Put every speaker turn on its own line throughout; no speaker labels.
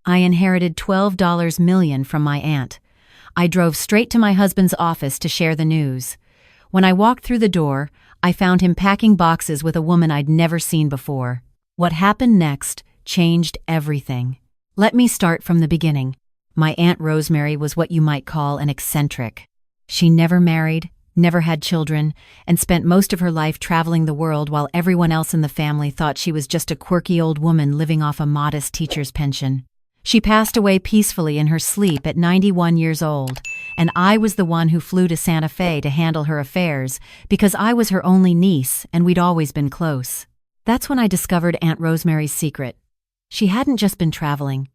I inherited $12 million from my aunt. I drove straight to my husband's office to share the news. When I walked through the door, I found him packing boxes with a woman I'd never seen before. What happened next changed everything. Let me start from the beginning. My Aunt Rosemary was what you might call an eccentric. She never married, never had children, and spent most of her life traveling the world while everyone else in the family thought she was just a quirky old woman living off a modest teacher's pension. She passed away peacefully in her sleep at 91 years old, and I was the one who flew to Santa Fe to handle her affairs because I was her only niece and we'd always been close. That's when I discovered Aunt Rosemary's secret. She hadn't just been traveling.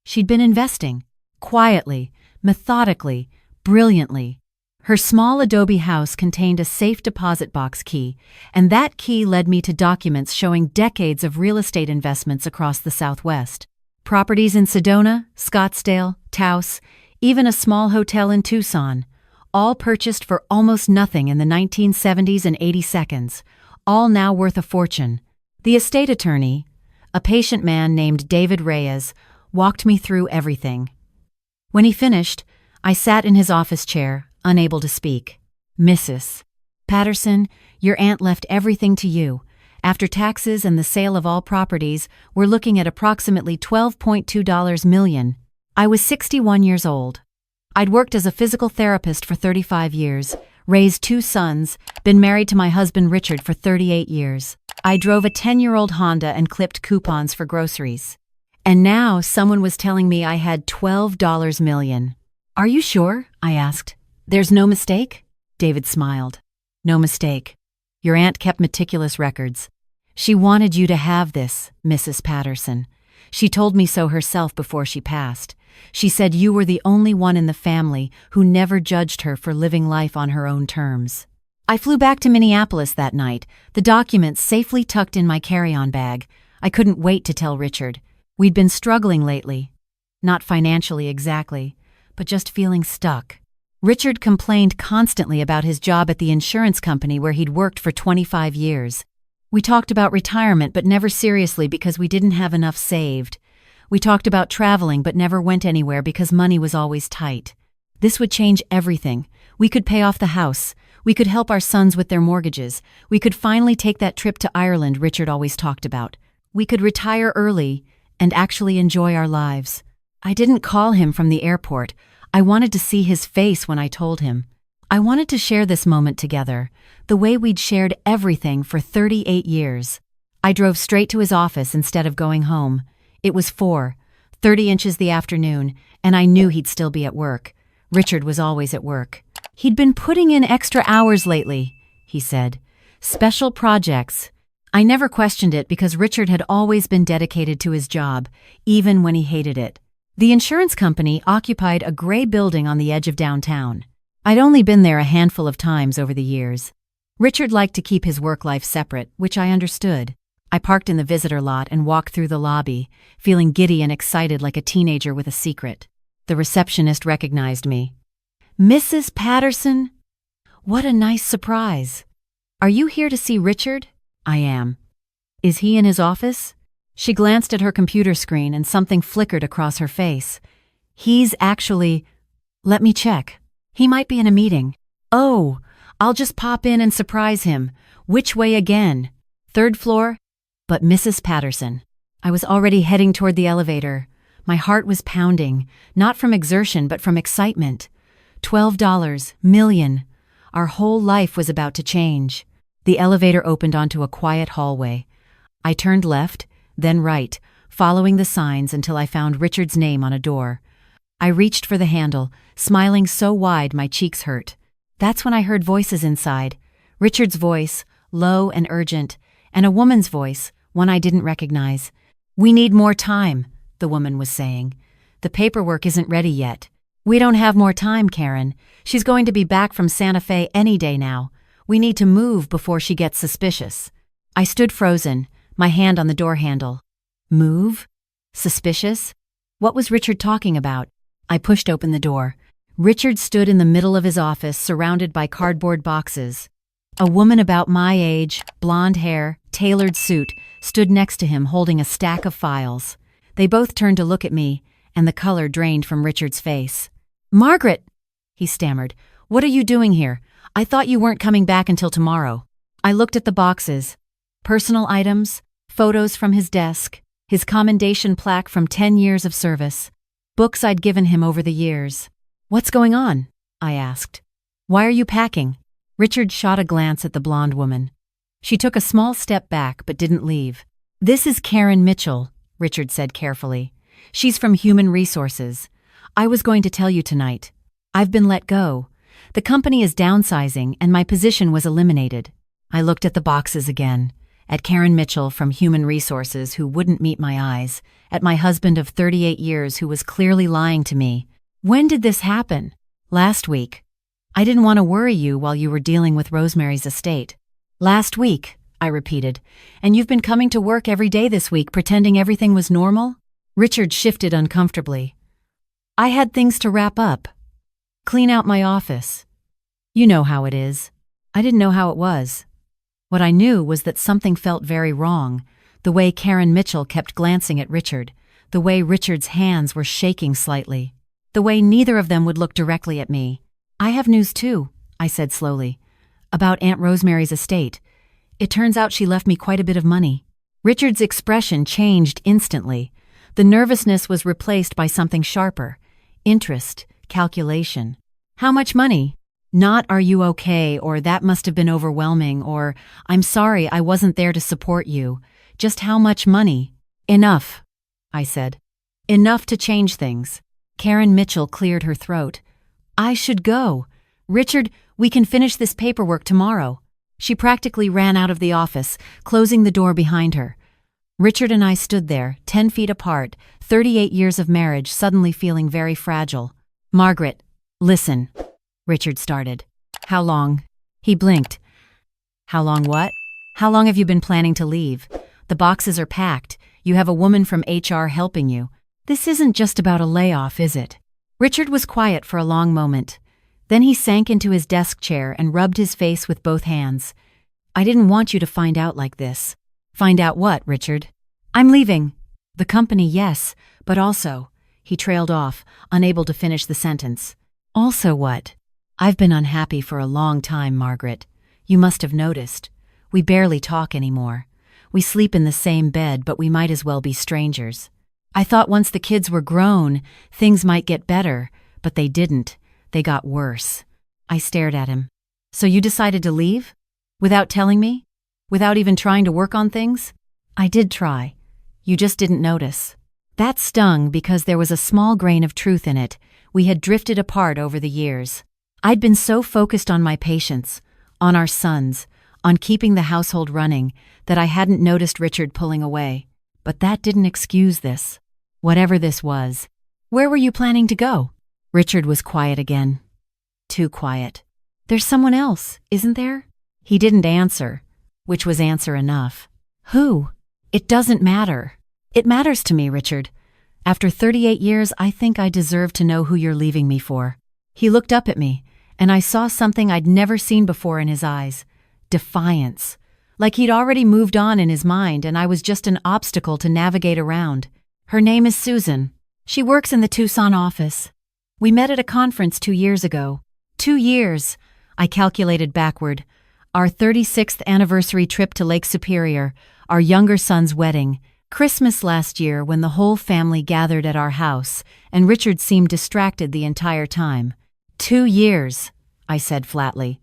She'd been investing. Quietly, methodically, brilliantly. Her small adobe house contained a safe deposit box key, and that key led me to documents showing decades of real estate investments across the Southwest. Properties in Sedona, Scottsdale, Taos, even a small hotel in Tucson, all purchased for almost nothing in the 1970s and 82nds, all now worth a fortune. The estate attorney, a patient man named David Reyes, walked me through everything. When he finished, I sat in his office chair, unable to speak. "Mrs. Patterson, your aunt left everything to you. After taxes and the sale of all properties, we're looking at approximately $12.2 million. I was 61 years old. I'd worked as a physical therapist for 35 years, raised 2 sons, been married to my husband Richard for 38 years. I drove a 10-year-old Honda and clipped coupons for groceries. And now someone was telling me I had $12 million. Are you sure? I asked. There's no mistake? David smiled. No mistake. Your aunt kept meticulous records. She wanted you to have this, Mrs. Patterson. She told me so herself before she passed. She said you were the only one in the family who never judged her for living life on her own terms. I flew back to Minneapolis that night, the documents safely tucked in my carry-on bag. I couldn't wait to tell Richard. We'd been struggling lately. Not financially exactly, but just feeling stuck. Richard complained constantly about his job at the insurance company where he'd worked for 25 years. We talked about retirement but never seriously because we didn't have enough saved. We talked about traveling but never went anywhere because money was always tight. This would change everything. We could pay off the house. We could help our sons with their mortgages. We could finally take that trip to Ireland Richard always talked about. We could retire early and actually enjoy our lives. I didn't call him from the airport. I wanted to see his face when I told him. I wanted to share this moment together, the way we'd shared everything for 38 years. I drove straight to his office instead of going home. It was 4:30 inches the afternoon, and I knew he'd still be at work. Richard was always at work. He'd been putting in extra hours lately, he said. Special projects. I never questioned it because Richard had always been dedicated to his job, even when he hated it. The insurance company occupied a gray building on the edge of downtown. I'd only been there a handful of times over the years. Richard liked to keep his work life separate, which I understood. I parked in the visitor lot and walked through the lobby, feeling giddy and excited like a teenager with a secret. The receptionist recognized me. "Mrs. Patterson? What a nice surprise. Are you here to see Richard?" "I am." "Is he in his office?" She glanced at her computer screen and something flickered across her face. "He's actually... Let me check. He might be in a meeting." "Oh, I'll just pop in and surprise him. Which way again? 3rd floor?" But Mrs. Patterson. I was already heading toward the elevator. My heart was pounding, not from exertion but from excitement. $12 million. Our whole life was about to change. The elevator opened onto a quiet hallway. I turned left, then right, following the signs until I found Richard's name on a door. I reached for the handle, smiling so wide my cheeks hurt. That's when I heard voices inside. Richard's voice, low and urgent, and a woman's voice, one I didn't recognize. "We need more time," the woman was saying. "The paperwork isn't ready yet." "We don't have more time, Karen. She's going to be back from Santa Fe any day now. We need to move before she gets suspicious." I stood frozen, my hand on the door handle. Move? Suspicious? What was Richard talking about? I pushed open the door. Richard stood in the middle of his office, surrounded by cardboard boxes. A woman about my age, blonde hair, tailored suit, stood next to him holding a stack of files. They both turned to look at me, and the color drained from Richard's face. "Margaret!" he stammered. "What are you doing here? I thought you weren't coming back until tomorrow." I looked at the boxes. Personal items, photos from his desk, his commendation plaque from 10 years of service, books I'd given him over the years. "What's going on?" I asked. "Why are you packing?" Richard shot a glance at the blonde woman. She took a small step back but didn't leave. "This is Karen Mitchell," Richard said carefully. "She's from Human Resources. I was going to tell you tonight. I've been let go. The company is downsizing and my position was eliminated." I looked at the boxes again, at Karen Mitchell from Human Resources who wouldn't meet my eyes, at my husband of 38 years who was clearly lying to me. "When did this happen?" "Last week. I didn't want to worry you while you were dealing with Rosemary's estate." "Last week," I repeated. "And you've been coming to work every day this week pretending everything was normal?" Richard shifted uncomfortably. "I had things to wrap up. Clean out my office. You know how it is." I didn't know how it was. What I knew was that something felt very wrong, the way Karen Mitchell kept glancing at Richard, the way Richard's hands were shaking slightly, the way neither of them would look directly at me. "I have news too," I said slowly, "about Aunt Rosemary's estate. It turns out she left me quite a bit of money." Richard's expression changed instantly. The nervousness was replaced by something sharper. Interest, calculation. "How much money?" Not "are you okay" or "that must have been overwhelming" or "I'm sorry I wasn't there to support you." Just how much money? "Enough," I said. "Enough to change things." Karen Mitchell cleared her throat. "I should go. Richard, we can finish this paperwork tomorrow." She practically ran out of the office, closing the door behind her. Richard and I stood there, 10 feet apart, 38 years of marriage suddenly feeling very fragile. "Margaret, listen," Richard started. "How long?" He blinked. "How long what?" "How long have you been planning to leave? The boxes are packed. You have a woman from HR helping you. This isn't just about a layoff, is it?" Richard was quiet for a long moment. Then he sank into his desk chair and rubbed his face with both hands. "I didn't want you to find out like this." "Find out what, Richard?" "I'm leaving." "The company, yes, but also—" He trailed off, unable to finish the sentence. "Also what?" "I've been unhappy for a long time, Margaret. You must have noticed. We barely talk anymore. We sleep in the same bed, but we might as well be strangers. I thought once the kids were grown, things might get better, but they didn't. They got worse." I stared at him. "So you decided to leave? Without telling me? Without even trying to work on things?" "I did try. You just didn't notice." That stung because there was a small grain of truth in it. We had drifted apart over the years. I'd been so focused on my patients, on our sons, on keeping the household running, that I hadn't noticed Richard pulling away. But that didn't excuse this. Whatever this was. "Where were you planning to go?" Richard was quiet again. Too quiet. "There's someone else, isn't there?" He didn't answer, which was answer enough. "Who?" "It doesn't matter." "It matters to me, Richard. After 38 years, I think I deserve to know who you're leaving me for." He looked up at me, and I saw something I'd never seen before in his eyes. Defiance. Like he'd already moved on in his mind and I was just an obstacle to navigate around. "Her name is Susan. She works in the Tucson office. We met at a conference 2 years ago." 2 years, I calculated backward. Our 36th anniversary trip to Lake Superior, our younger son's wedding, Christmas last year when the whole family gathered at our house, and Richard seemed distracted the entire time. 2 years, I said flatly.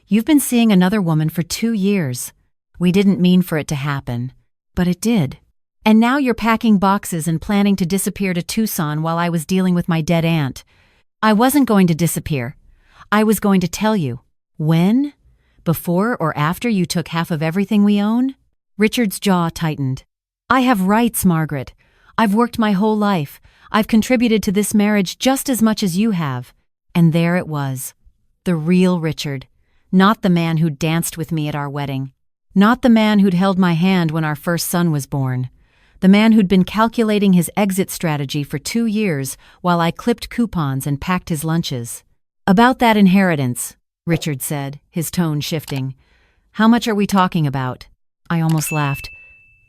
"You've been seeing another woman for 2 years. We didn't mean for it to happen, but it did. And now you're packing boxes and planning to disappear to Tucson while I was dealing with my dead aunt." "I wasn't going to disappear. I was going to tell you." "When? Before or after you took half of everything we own?" Richard's jaw tightened. "I have rights, Margaret. I've worked my whole life. I've contributed to this marriage just as much as you have." And there it was. The real Richard. Not the man who'd danced with me at our wedding. Not the man who'd held my hand when our first son was born. The man who'd been calculating his exit strategy for 2 years while I clipped coupons and packed his lunches. "About that inheritance," Richard said, his tone shifting. "How much are we talking about?" I almost laughed.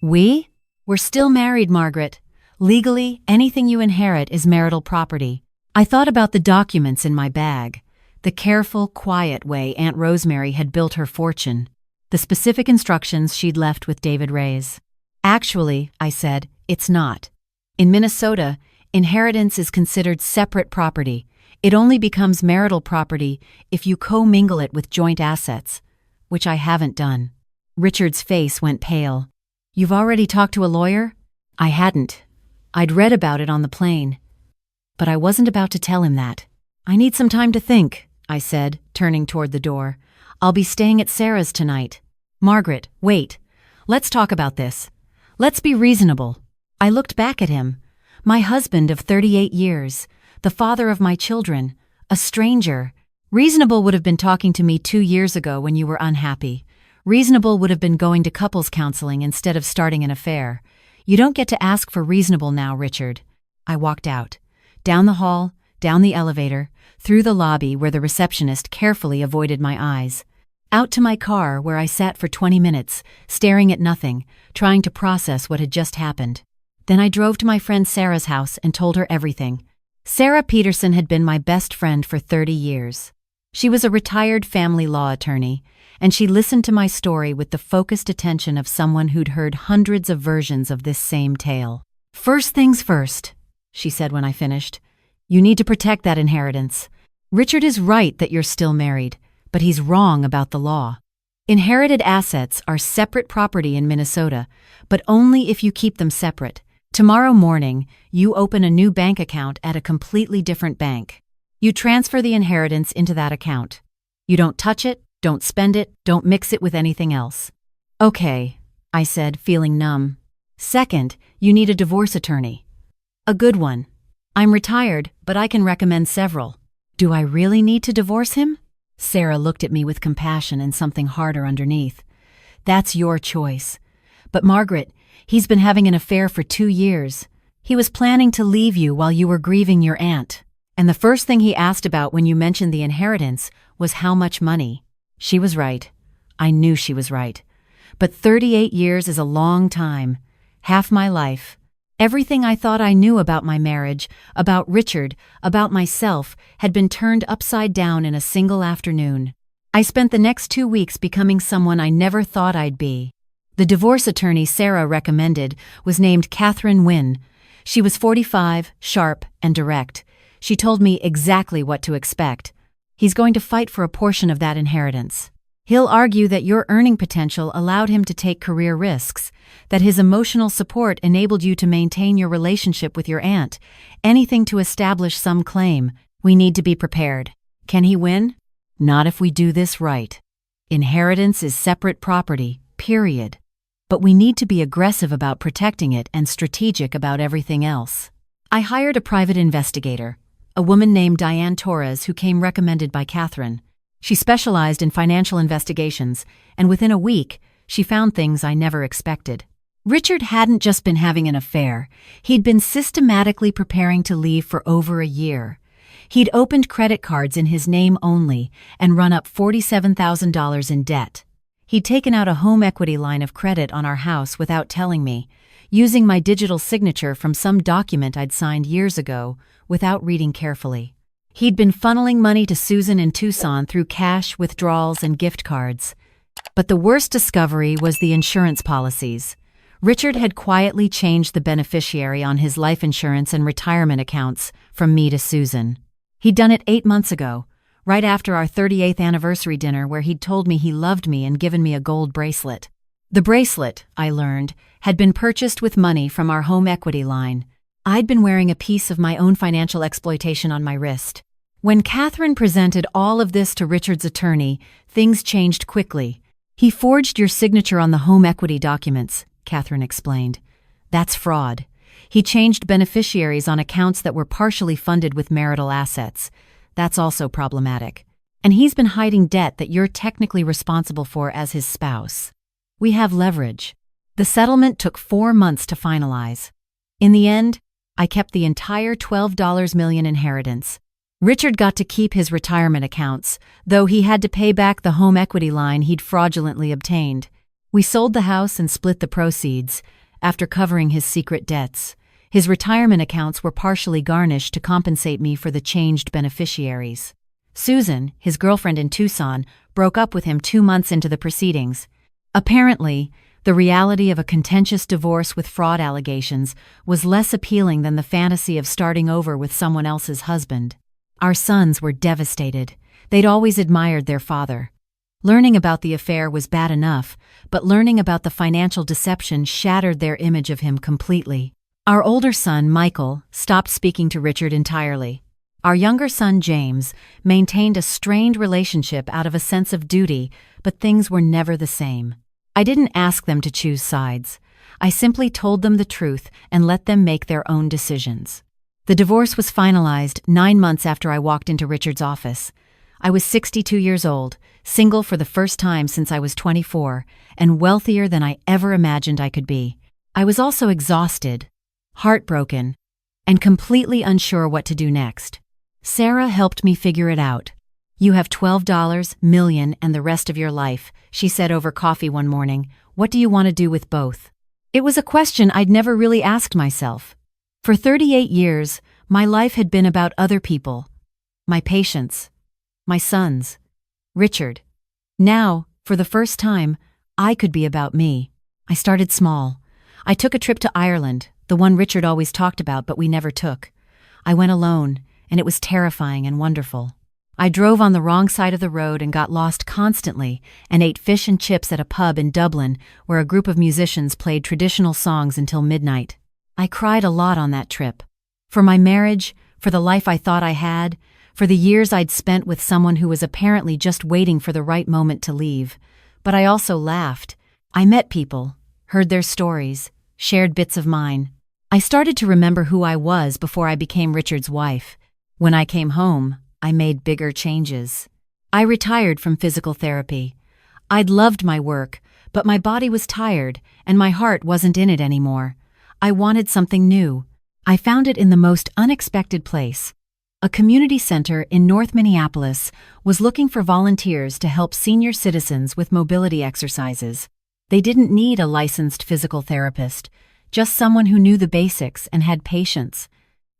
"We? We're still married, Margaret. Legally, anything you inherit is marital property. I thought about the documents in my bag, the careful, quiet way Aunt Rosemary had built her fortune, the specific instructions she'd left with David Ray's. Actually, I said, it's not. In Minnesota, inheritance is considered separate property. It only becomes marital property if you co-mingle it with joint assets, which I haven't done. Richard's face went pale. You've already talked to a lawyer? I hadn't. I'd read about it on the plane. But I wasn't about to tell him that. I need some time to think, I said, turning toward the door. I'll be staying at Sarah's tonight. Margaret, wait. Let's talk about this. Let's be reasonable. I looked back at him. My husband of 38 years, the father of my children, a stranger. Reasonable would have been talking to me 2 years ago when you were unhappy. Reasonable would have been going to couples counseling instead of starting an affair. You don't get to ask for reasonable now, Richard. I walked out. Down the hall, down the elevator, through the lobby where the receptionist carefully avoided my eyes. Out to my car where I sat for 20 minutes, staring at nothing, trying to process what had just happened. Then I drove to my friend Sarah's house and told her everything. Sarah Peterson had been my best friend for 30 years. She was a retired family law attorney, and she listened to my story with the focused attention of someone who'd heard hundreds of versions of this same tale. First things first, she said when I finished. You need to protect that inheritance. Richard is right that you're still married, but he's wrong about the law. Inherited assets are separate property in Minnesota, but only if you keep them separate. Tomorrow morning, you open a new bank account at a completely different bank. You transfer the inheritance into that account. You don't touch it, don't spend it, don't mix it with anything else. Okay, I said, feeling numb. Second, you need a divorce attorney. A good one. I'm retired, but I can recommend several. Do I really need to divorce him? Sarah looked at me with compassion and something harder underneath. That's your choice. But Margaret, he's been having an affair for 2 years. He was planning to leave you while you were grieving your aunt. And the first thing he asked about when you mentioned the inheritance was how much money. She was right. I knew she was right. But 38 years is a long time. Half my life. Everything I thought I knew about my marriage, about Richard, about myself, had been turned upside down in a single afternoon. I spent the next 2 weeks becoming someone I never thought I'd be. The divorce attorney Sarah recommended was named Catherine Wynne. She was 45, sharp, and direct. She told me exactly what to expect. He's going to fight for a portion of that inheritance. He'll argue that your earning potential allowed him to take career risks, that his emotional support enabled you to maintain your relationship with your aunt, anything to establish some claim. We need to be prepared. Can he win? Not if we do this right. Inheritance is separate property, period. But we need to be aggressive about protecting it and strategic about everything else. I hired a private investigator, a woman named Diane Torres who came recommended by Catherine. She specialized in financial investigations, and within a week, she found things I never expected. Richard hadn't just been having an affair. He'd been systematically preparing to leave for over a year. He'd opened credit cards in his name only and run up $47,000 in debt. He'd taken out a home equity line of credit on our house without telling me, using my digital signature from some document I'd signed years ago without reading carefully. He'd been funneling money to Susan in Tucson through cash, withdrawals, and gift cards. But the worst discovery was the insurance policies. Richard had quietly changed the beneficiary on his life insurance and retirement accounts from me to Susan. He'd done it 8 months ago, right after our 38th anniversary dinner where he'd told me he loved me and given me a gold bracelet. The bracelet, I learned, had been purchased with money from our home equity line. I'd been wearing a piece of my own financial exploitation on my wrist. When Catherine presented all of this to Richard's attorney, things changed quickly. He forged your signature on the home equity documents, Catherine explained. That's fraud. He changed beneficiaries on accounts that were partially funded with marital assets. That's also problematic. And he's been hiding debt that you're technically responsible for as his spouse. We have leverage. The settlement took 4 months to finalize. In the end, I kept the entire $12 million inheritance. Richard got to keep his retirement accounts, though he had to pay back the home equity line he'd fraudulently obtained. We sold the house and split the proceeds, after covering his secret debts. His retirement accounts were partially garnished to compensate me for the changed beneficiaries. Susan, his girlfriend in Tucson, broke up with him 2 months into the proceedings. Apparently, the reality of a contentious divorce with fraud allegations was less appealing than the fantasy of starting over with someone else's husband. Our sons were devastated. They'd always admired their father. Learning about the affair was bad enough, but learning about the financial deception shattered their image of him completely. Our older son, Michael, stopped speaking to Richard entirely. Our younger son, James, maintained a strained relationship out of a sense of duty, but things were never the same. I didn't ask them to choose sides. I simply told them the truth and let them make their own decisions. The divorce was finalized 9 months after I walked into Richard's office. I was 62 years old, single for the first time since I was 24, and wealthier than I ever imagined I could be. I was also exhausted, heartbroken, and completely unsure what to do next. Sarah helped me figure it out. "You have $12 million and the rest of your life," she said over coffee one morning. "What do you want to do with both?" It was a question I'd never really asked myself. For 38 years, my life had been about other people. My patients. My sons. Richard. Now, for the first time, I could be about me. I started small. I took a trip to Ireland, the one Richard always talked about but we never took. I went alone, and it was terrifying and wonderful. I drove on the wrong side of the road and got lost constantly and ate fish and chips at a pub in Dublin where a group of musicians played traditional songs until midnight. I cried a lot on that trip. For my marriage, for the life I thought I had, for the years I'd spent with someone who was apparently just waiting for the right moment to leave. But I also laughed. I met people, heard their stories, shared bits of mine. I started to remember who I was before I became Richard's wife. When I came home, I made bigger changes. I retired from physical therapy. I'd loved my work, but my body was tired and my heart wasn't in it anymore. I wanted something new. I found it in the most unexpected place. A community center in North Minneapolis was looking for volunteers to help senior citizens with mobility exercises. They didn't need a licensed physical therapist, just someone who knew the basics and had patience.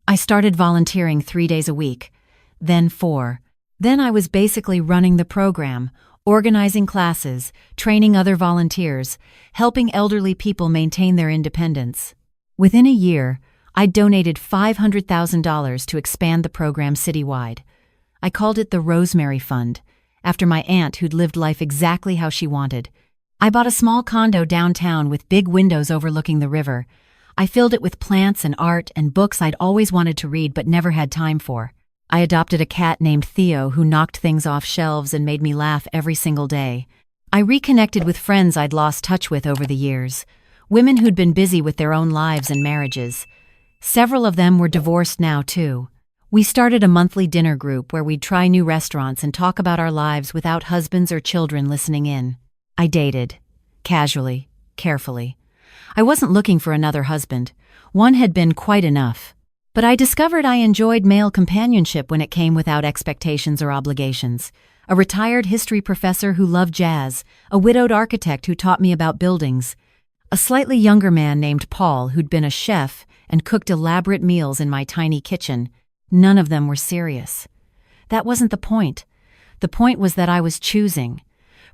I started volunteering 3 days a week. Then 4. Then I was basically running the program, organizing classes, training other volunteers, helping elderly people maintain their independence. Within a year, I donated $500,000 to expand the program citywide. I called it the Rosemary Fund, after my aunt who'd lived life exactly how she wanted. I bought a small condo downtown with big windows overlooking the river. I filled it with plants and art and books I'd always wanted to read but never had time for. I adopted a cat named Theo who knocked things off shelves and made me laugh every single day. I reconnected with friends I'd lost touch with over the years, women who'd been busy with their own lives and marriages. Several of them were divorced now, too. We started a monthly dinner group where we'd try new restaurants and talk about our lives without husbands or children listening in. I dated. Casually. Carefully. I wasn't looking for another husband. One had been quite enough. But I discovered I enjoyed male companionship when it came without expectations or obligations. A retired history professor who loved jazz, a widowed architect who taught me about buildings, a slightly younger man named Paul who'd been a chef and cooked elaborate meals in my tiny kitchen. None of them were serious. That wasn't the point. The point was that I was choosing.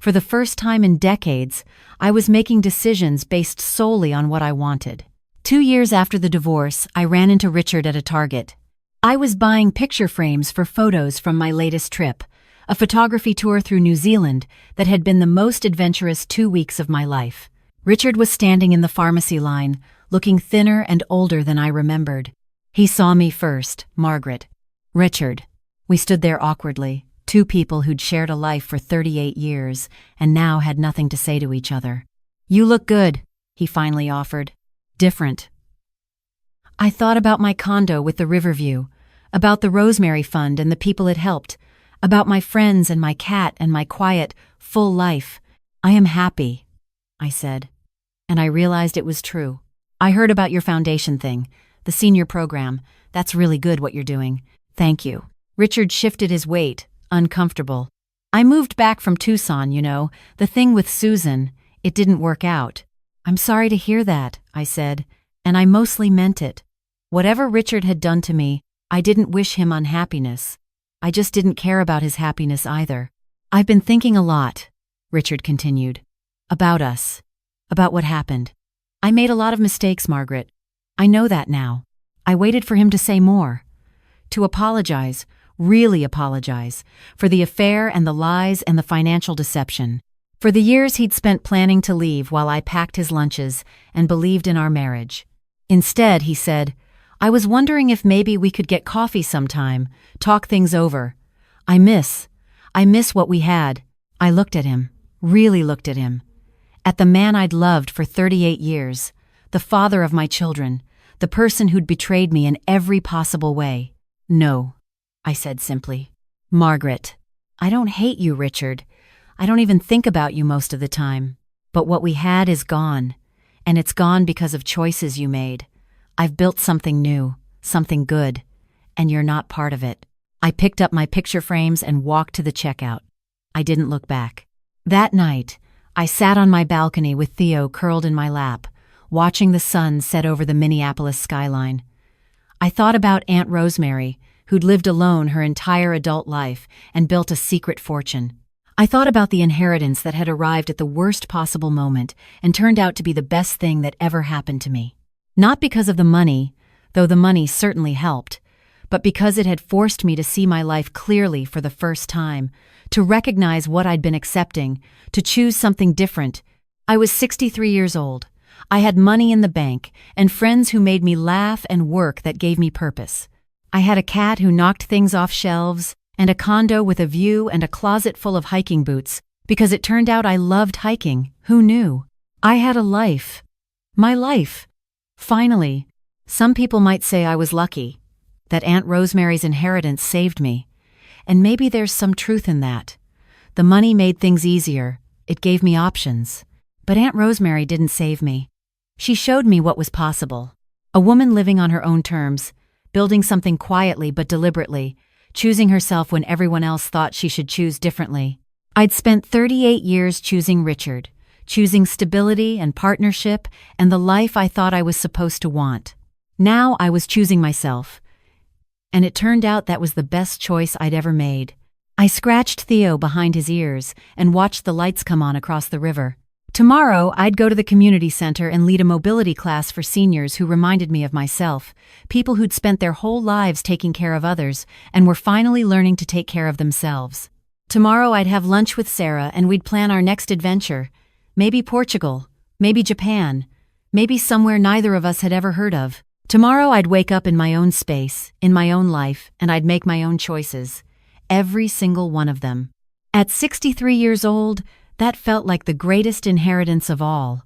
For the first time in decades, I was making decisions based solely on what I wanted. 2 years after the divorce, I ran into Richard at a Target. I was buying picture frames for photos from my latest trip, a photography tour through New Zealand that had been the most adventurous 2 weeks of my life. Richard was standing in the pharmacy line, looking thinner and older than I remembered. He saw me first, Margaret. Richard. We stood there awkwardly, two people who'd shared a life for 38 years and now had nothing to say to each other. "You look good," he finally offered. "Different." I thought about my condo with the river view, about the Rosemary Fund and the people it helped, about my friends and my cat and my quiet, full life. "I am happy," I said. And I realized it was true. "I heard about your foundation thing, the senior program. That's really good what you're doing. Thank you." Richard shifted his weight, uncomfortable. "I moved back from Tucson, you know, the thing with Susan. It didn't work out." "I'm sorry to hear that," I said, and I mostly meant it. Whatever Richard had done to me, I didn't wish him unhappiness. I just didn't care about his happiness either. I've been thinking a lot, Richard continued, about us, about what happened. I made a lot of mistakes, Margaret. I know that now. I waited for him to say more. To apologize, really apologize, for the affair and the lies and the financial deception. For the years he'd spent planning to leave while I packed his lunches and believed in our marriage. Instead, he said, I was wondering if maybe we could get coffee sometime, talk things over. I miss what we had. I looked at him, really looked at him. At the man I'd loved for 38 years, the father of my children, the person who'd betrayed me in every possible way. No, I said simply. Margaret, I don't hate you, Richard. I don't even think about you most of the time. But what we had is gone, and it's gone because of choices you made. I've built something new, something good, and you're not part of it. I picked up my picture frames and walked to the checkout. I didn't look back. That night, I sat on my balcony with Theo curled in my lap, watching the sun set over the Minneapolis skyline. I thought about Aunt Rosemary, who'd lived alone her entire adult life and built a secret fortune. I thought about the inheritance that had arrived at the worst possible moment and turned out to be the best thing that ever happened to me. Not because of the money, though the money certainly helped, but because it had forced me to see my life clearly for the first time, to recognize what I'd been accepting, to choose something different. I was 63 years old. I had money in the bank and friends who made me laugh and work that gave me purpose. I had a cat who knocked things off shelves and a condo with a view and a closet full of hiking boots because it turned out I loved hiking. Who knew? I had a life. My life. Finally, some people might say I was lucky, that Aunt Rosemary's inheritance saved me. And maybe there's some truth in that. The money made things easier. It gave me options. But Aunt Rosemary didn't save me. She showed me what was possible. A woman living on her own terms, building something quietly but deliberately, choosing herself when everyone else thought she should choose differently. I'd spent 38 years choosing Richard, choosing stability and partnership and the life I thought I was supposed to want. Now I was choosing myself. And it turned out that was the best choice I'd ever made. I scratched Theo behind his ears and watched the lights come on across the river. Tomorrow, I'd go to the community center and lead a mobility class for seniors who reminded me of myself, people who'd spent their whole lives taking care of others and were finally learning to take care of themselves. Tomorrow, I'd have lunch with Sarah and we'd plan our next adventure. Maybe Portugal, maybe Japan, maybe somewhere neither of us had ever heard of. Tomorrow, I'd wake up in my own space, in my own life, and I'd make my own choices. Every single one of them. At 63 years old, that felt like the greatest inheritance of all.